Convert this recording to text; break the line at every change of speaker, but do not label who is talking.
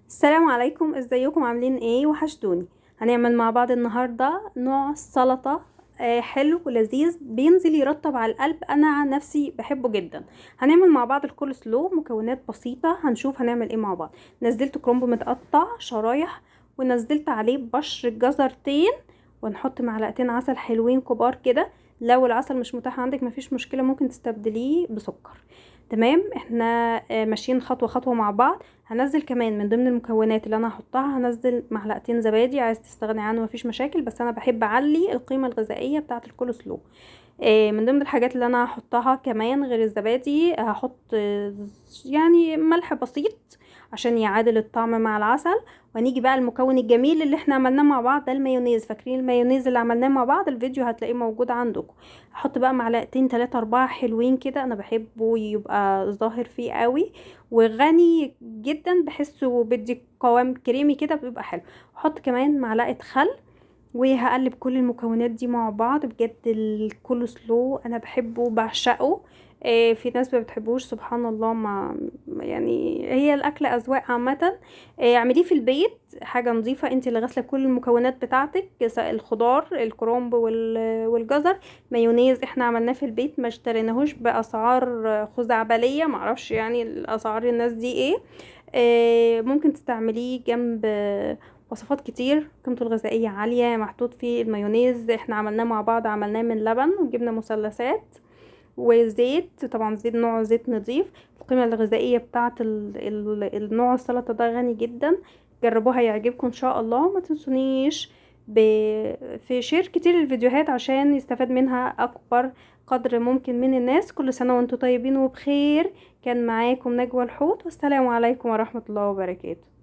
السلام عليكم، ازيكم؟ عاملين ايه؟ وحشتوني. هنعمل مع بعض النهارده نوع سلطه حلو ولذيذ، بينزل يرطب على القلب. انا عن نفسي بحبه جدا. هنعمل مع بعض الكول سلو، مكونات بسيطه. هنشوف هنعمل ايه مع بعض. نزلت كرنب متقطع شرايح، ونزلت عليه بشر جزرتين، ونحط معلقتين عسل حلوين كبار كده. لو العسل مش متاح عندك مفيش مشكله، ممكن تستبدليه بسكر. تمام، احنا ماشيين خطوه خطوه مع بعض. هنزل كمان من ضمن المكونات اللي انا هحطها، هنزل معلقتين زبادي. عايز تستغني عنه مفيش مشاكل، بس انا بحب اعلي القيمه الغذائيه بتاعه الكول سلو. من ضمن الحاجات اللي انا هحطها كمان غير الزبادي، هحط يعني ملح بسيط عشان يعادل الطعم مع العسل. ونيجي بقى المكون الجميل اللي احنا عملناه مع بعض ده، المايونيز. فاكرين المايونيز اللي عملناه مع بعض؟ الفيديو هتلاقيه موجود عندكم. هحط بقى معلقتين 3 4 حلوين كده، انا بحبه يبقى ظاهر فيه قوي وغني جدا، بحسه بدي قوام كريمي كده، بيبقى حلو. احط كمان معلقه خل، وهقلب كل المكونات دي مع بعض. بجد الكول سلو انا بحبه بعشقه. في ناس ما بتحبوش، سبحان الله. ما يعني هي الاكل اذواق عامه. اعمليه في البيت، حاجه نظيفه. انت اللي غاسله كل المكونات بتاعتك، سواء الخضار الكرنب والجزر. مايونيز احنا عملناه في البيت، ما اشتريناهوش باسعار خزعبليه. معرفش يعني الاسعار الناس دي ايه. ممكن تستعمليه جنب وصفات كتير قيمته الغذائية عالية. محطوط فيه المايونيز، احنا عملناه مع بعض، عملناه من لبن وجبنة مثلثات وزيت. طبعا زيت نوع زيت نظيف. القيمة الغذائية بتاعة النوع السلطة ده غني جدا. جربوها يعجبكم ان شاء الله. ما تنسونيش ب... في شير كتير الفيديوهات عشان يستفاد منها اكبر قدر ممكن من الناس. كل سنة وانتم طيبين وبخير. كان معاكم نجوى الحوت، والسلام عليكم ورحمة الله وبركاته.